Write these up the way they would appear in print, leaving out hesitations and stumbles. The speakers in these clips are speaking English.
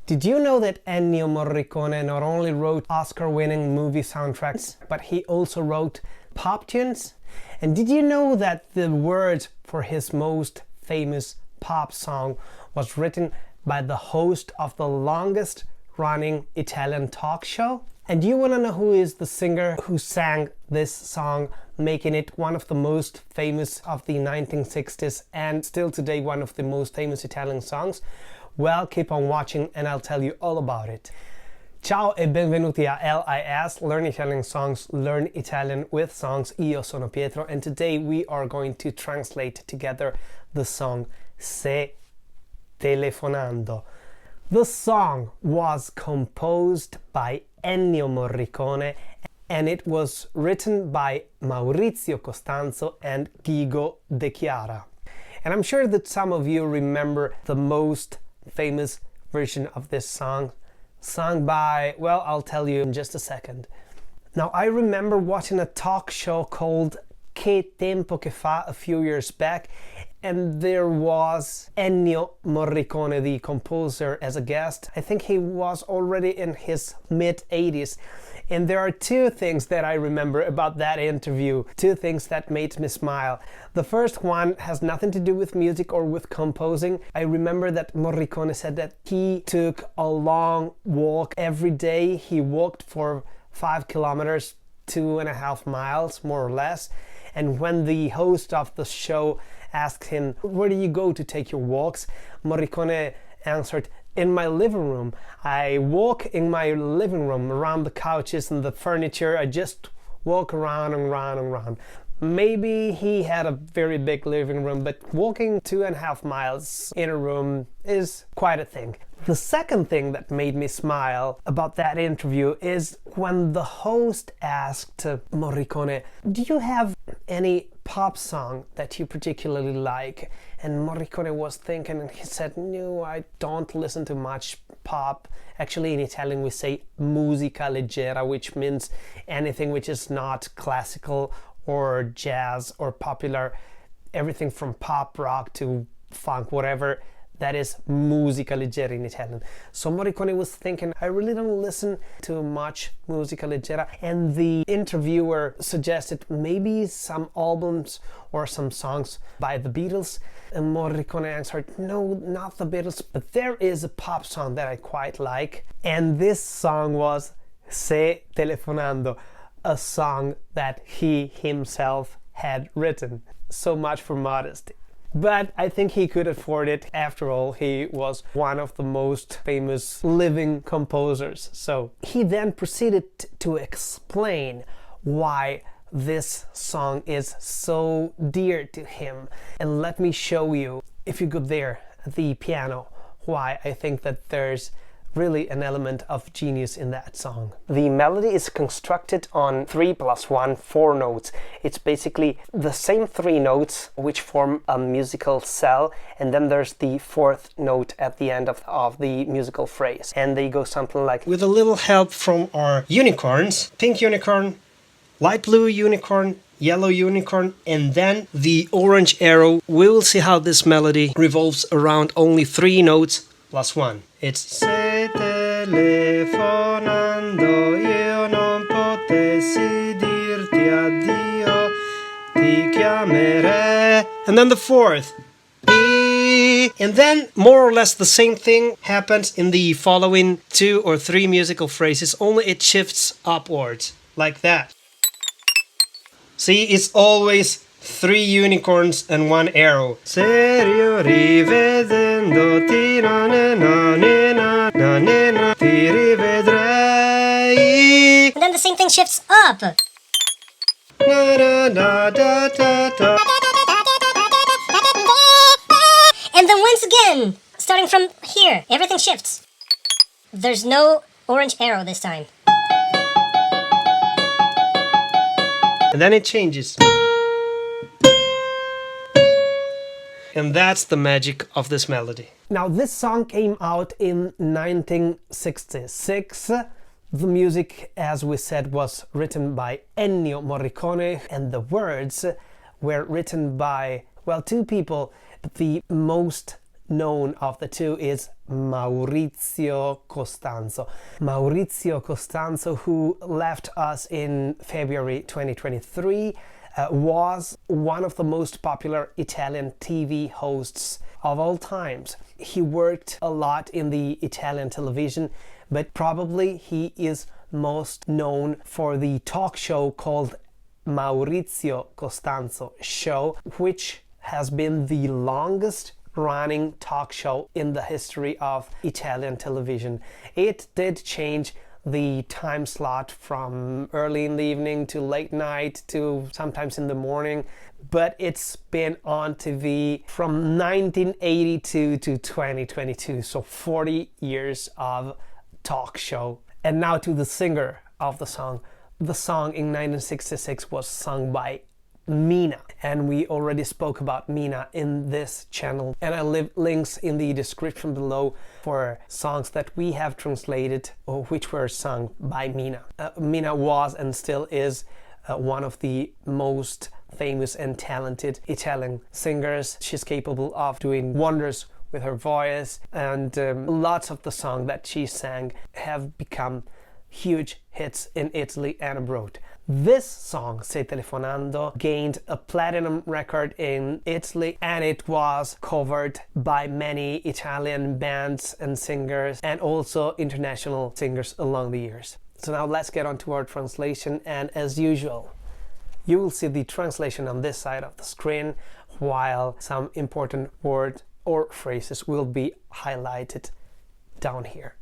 Did you know that Ennio Morricone not only wrote Oscar-winning movie soundtracks, but he also wrote pop tunes? And did you know that the words for his most famous pop song was written by the host of the longest running Italian talk show? And you want to know who is the singer who sang this song, making it one of the most famous of the 1960s and still today one of the most famous Italian songs? Well, keep on watching and I'll tell you all about it. Ciao e benvenuti a LIS, Learn Italian Songs, Learn Italian with Songs. Io sono Pietro and today we are going to translate together the song Se Telefonando. The song was composed by Ennio Morricone and it was written by Maurizio Costanzo and Guigo De Chiara. And I'm sure that some of you remember the most famous version of this song, sung by, well, I'll tell you in just a second. Now, I remember watching a talk show called Che Tempo Che Fa a few years back, and there was Ennio Morricone, the composer, as a guest. I think he was already in his mid-80s. And there are two things that I remember about that interview, two things that made me smile. The first one has nothing to do with music or with composing. I remember that Morricone said that he took a long walk every day. He walked for 5 kilometers, 2.5 miles, more or less. And when the host of the show asked him, "Where do you go to take your walks?" Morricone answered, "In my living room. I walk in my living room around the couches and the furniture. I just walk around and around and around." Maybe he had a very big living room, but walking 2.5 miles in a room is quite a thing. The second thing that made me smile about that interview is when the host asked Morricone, "Do you have any pop song that you particularly like?" And Morricone was thinking and he said, "No, I don't listen to much pop." Actually, in Italian we say musica leggera, which means anything which is not classical or jazz or popular, everything from pop, rock to funk, whatever. That is musica leggera in Italian. So Morricone was thinking, I really don't listen to much musica leggera. And the interviewer suggested maybe some albums or some songs by the Beatles. And Morricone answered, "No, not the Beatles, but there is a pop song that I quite like." And this song was Se Telefonando, a song that he himself had written. So much for modesty. But I think he could afford it. After all, he was one of the most famous living composers. So he then proceeded to explain why this song is so dear to him. And let me show you, if you go there at the piano, why I think that there's really an element of genius in that song. The melody is constructed on 3 + 1, 4 notes. It's basically the same 3 notes which form a musical cell, and then there's the 4th note at the end of the musical phrase. And they go something like, with a little help from our unicorns, pink unicorn, light blue unicorn, yellow unicorn, and then the orange arrow. We will see how this melody revolves around only 3 notes + 1. It's Se telefonando io non potessi dirti addio, ti chiamerei. And then the 4th. And then more or less the same thing happens in the following 2 or 3 musical phrases, only it shifts upwards, like that. See, it's always 3 unicorns and 1 arrow. Serio rivedendoti ti rivedrei. And then the same thing shifts up. And then once again, starting from here, everything shifts. There's no orange arrow this time. And then it changes. And that's the magic of this melody. Now, this song came out in 1966. The music, as we said, was written by Ennio Morricone, and the words were written by, well, 2 people, but the most known of the two is Maurizio Costanzo. Maurizio Costanzo, who left us in February 2023, was one of the most popular Italian TV hosts of all times. He worked a lot in the Italian television, but probably he is most known for the talk show called Maurizio Costanzo Show, which has been the longest running talk show in the history of Italian television. It did change the time slot from early in the evening to late night to sometimes in the morning, but it's been on TV from 1982 to 2022, so 40 years of talk show. And now to the singer of the song. The song in 1966 was sung by Mina, and we already spoke about Mina in this channel, and I leave links in the description below for songs that we have translated or which were sung by Mina. Mina was and still is one of the most famous and talented Italian singers. She's capable of doing wonders with her voice, and lots of the songs that she sang have become huge hits in Italy and abroad. This song, Se Telefonando, gained a platinum record in Italy, and it was covered by many Italian bands and singers and also international singers along the years. So now let's get on to our translation, and as usual, you will see the translation on this side of the screen, while some important words or phrases will be highlighted down here.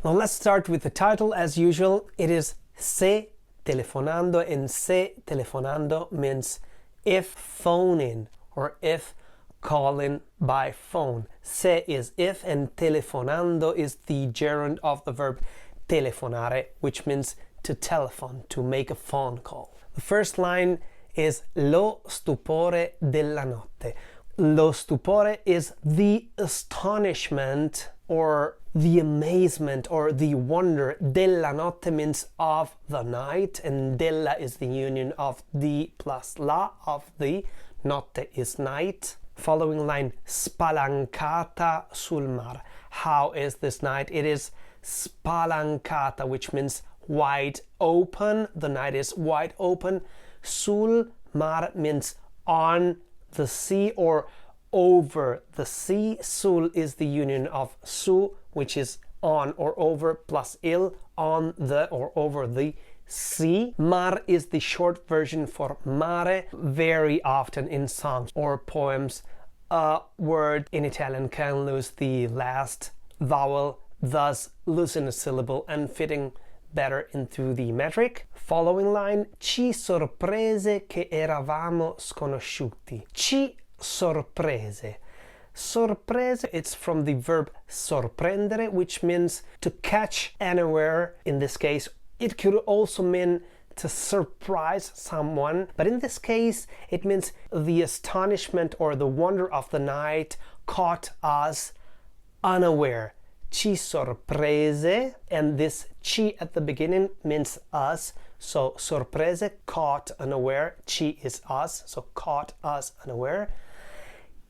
Now let's start with the title. As usual, it is Se Telefonando, and Se Telefonando means if phoning or if calling by phone. Se is if, and telefonando is the gerund of the verb telefonare, which means to telephone, to make a phone call. The first line is lo stupore della notte. Lo stupore is the astonishment or the amazement or the wonder. Della notte means of the night, and della is the union of the plus la, of the. Notte is night. Following line, spalancata sul mar. How is this night? It is spalancata, which means wide open. The night is wide open. Sul mar means on the sea or over the sea. Sul is the union of su, which is on or over, plus il, on the or over the sea. Mar is the short version for mare. Very often in songs or poems, a word in Italian can lose the last vowel, thus losing a syllable and fitting better into the metric. Following line, ci sorprese che eravamo sconosciuti. Ci sorprese. Sorprese, it's from the verb sorprendere, which means to catch anywhere. In this case, it could also mean to surprise someone, but in this case, it means the astonishment or the wonder of the night caught us unaware. Ci sorprese, and this ci at the beginning means us, so sorprese, caught unaware. Ci is us, so caught us unaware.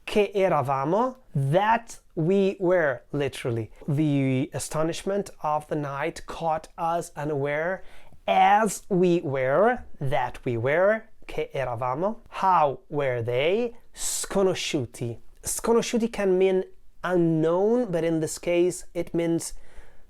Che eravamo, that we were, literally. The astonishment of the night caught us unaware. As we were, that we were. Che eravamo. How were they? Sconosciuti. Sconosciuti can mean unknown, but in this case it means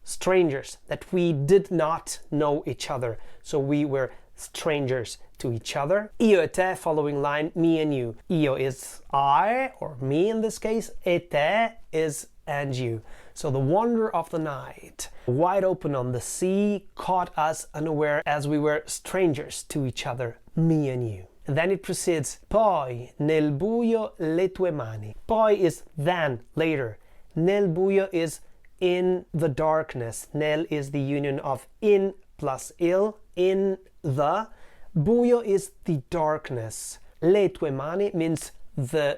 strangers, that we did not know each other, so we were strangers to each other. Io e te, following line, me and you. Io is I, or me in this case. E te is and you. So the wonder of the night, wide open on the sea, caught us unaware as we were strangers to each other, me and you. And then it proceeds, poi nel buio le tue mani. Poi is then, later. Nel buio is in the darkness. Nel is the union of in plus il, in the. Buio is the darkness. Le tue mani means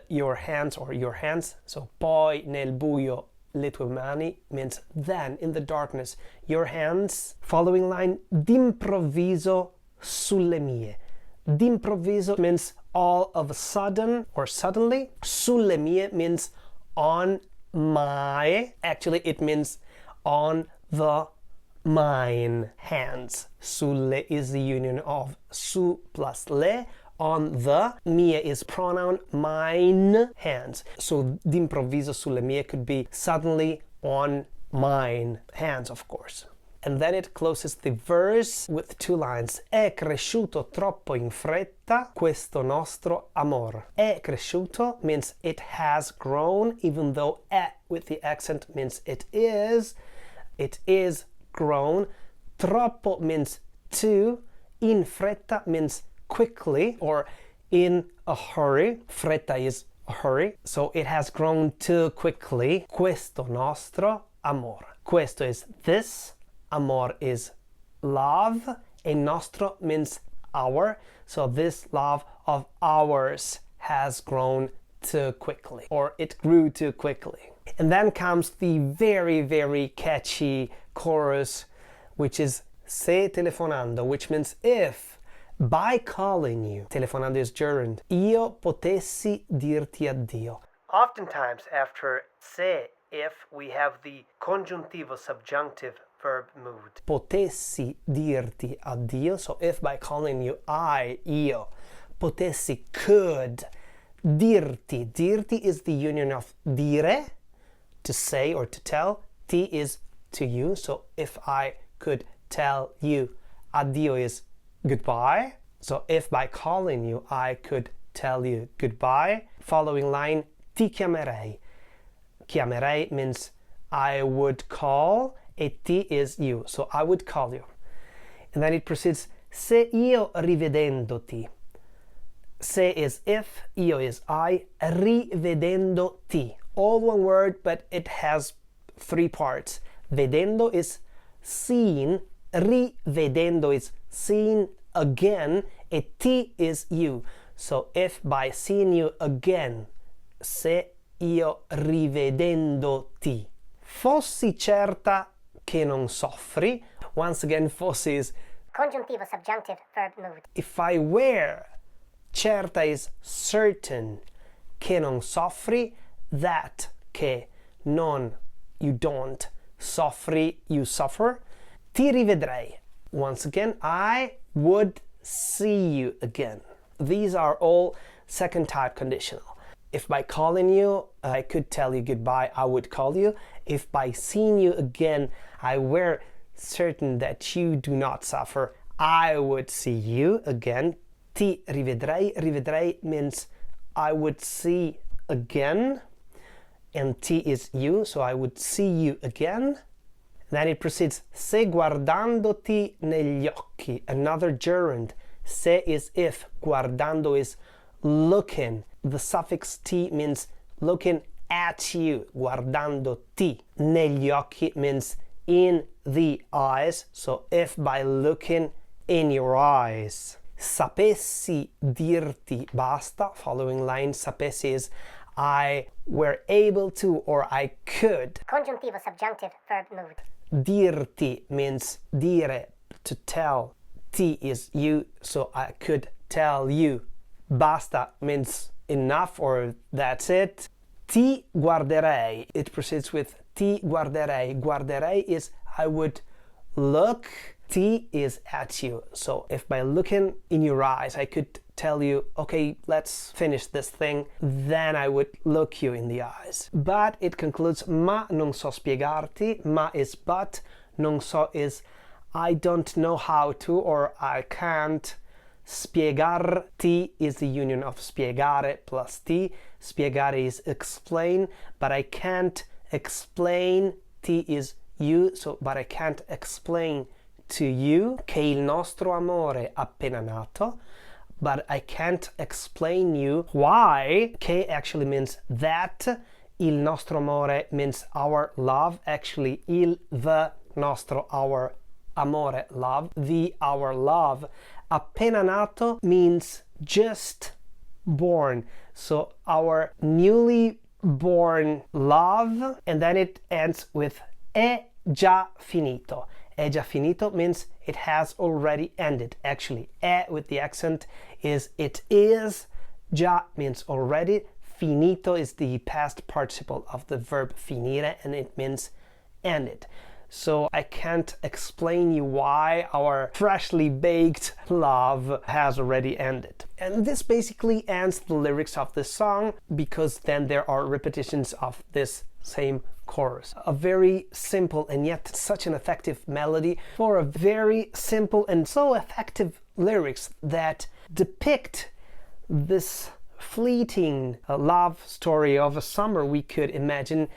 your hands or your hands. So poi nel buio le tue mani means then, in the darkness, your hands. Following line, d'improvviso sulle mie. D'improvviso means all of a sudden or suddenly. Sulle mie means on my. Actually, it means on the mine hands. Sulle is the union of su plus le. On the, mie is pronoun, mine hands. So d'improvviso sulle mie could be suddenly on mine hands, of course. And then it closes the verse with two lines. È cresciuto troppo in fretta questo nostro amor. È cresciuto means it has grown, even though è with the accent means it is. It is grown. Troppo means too. In fretta means quickly or in a hurry. Fretta is a hurry. So it has grown too quickly. Questo nostro amor. Questo is this. Amor is love. E nostro means our. So this love of ours has grown too quickly. Or it grew too quickly. And then comes the very, very catchy chorus, which is Se Telefonando, which means if by calling you, telefonando is gerund, io potessi dirti addio. Oftentimes after se, if, we have the congiuntivo subjunctive verb mood. Potessi dirti addio, so if by calling you, io, potessi, could, dirti. Dirti is the union of dire, to say or to tell, ti is to you, so if I could tell you, addio is goodbye. So if by calling you I could tell you goodbye. Following line, ti chiamerei. Chiamerei means I would call, e ti is you, so I would call you. And then it proceeds, se io rivedendoti. Se is if, io is I, rivedendoti. All one word, but it has three parts. Vedendo is seen, rivedendo is seen again, e ti is you. So if by seeing you again, se io rivedendoti, fossi certa che non soffri. Once again, fossi is congiuntivo subjunctive verb mood. if I were, certa is certain, che non soffri, that, che non, you don't, soffri, you suffer. Ti rivedrei. Once again, I would see you again. These are all second type conditional. If by calling you, I could tell you goodbye, I would call you. If by seeing you again, I were certain that you do not suffer, I would see you again. Ti rivedrei. Rivedrei means I would see again. And ti is you, so I would see you again. Then it proceeds, se guardandoti negli occhi, another gerund. Se is if, guardando is looking. The suffix ti means looking at you, guardandoti. Negli occhi means in the eyes, so if by looking in your eyes. Sapessi dirti basta, following line, sapessi is I were able to or I could. Congiuntivo subjunctive verb mood. Dirti means dire, to tell. Ti is you, so I could tell you. Basta means enough or that's it. Ti guarderei. It proceeds with ti guarderei. Guarderei is I would look. Ti is at you. So if by looking in your eyes I could tell you, okay, let's finish this thing, then I would look you in the eyes. But it concludes, ma non so spiegarti. Ma is but, non so is I don't know how to or I can't. Spiegarti is the union of spiegare plus ti. Spiegare is explain, but I can't explain. Ti is you, so but I can't explain to you che il nostro amore appena nato, but I can't explain you why. Che actually means that. Il nostro amore means our love. Actually, the nostro, our amore, love. The, our love. Appena nato means just born. So our newly born love. And then it ends with è già finito. È già finito means it has already ended. Actually, è with the accent is it is. Già means already. Finito is the past participle of the verb finire, and it means ended. So I can't explain you why our freshly baked love has already ended. And this basically ends the lyrics of this song, because then there are repetitions of this same chorus. A very simple and yet such an effective melody for a very simple and so effective lyrics that depict this fleeting love story of a summer we could imagine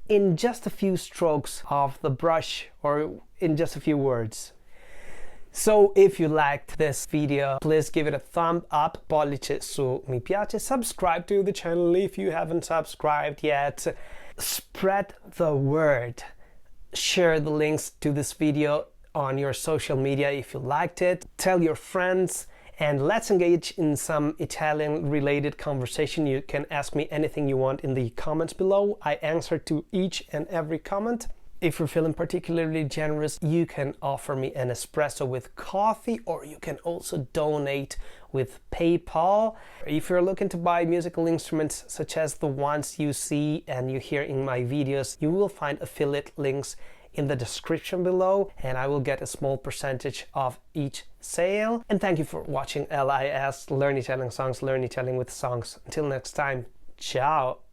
in just a few strokes of the brush, or in just a few words. So if you liked this video, please give it a thumb up, pollice su mi piace, subscribe to the channel if you haven't subscribed yet, spread the word, share the links to this video on your social media if you liked it, tell your friends, and let's engage in some Italian related conversation. You can ask me anything you want in the comments below. I answer to each and every comment. If you're feeling particularly generous, you can offer me an espresso with coffee, or you can also donate with PayPal. If you're looking to buy musical instruments such as the ones you see and you hear in my videos, you will find affiliate links in the description below, and I will get a small percentage of each sale. And thank you for watching LIS, Learn Italian Songs, Learn Italian with Songs. Until next time, ciao!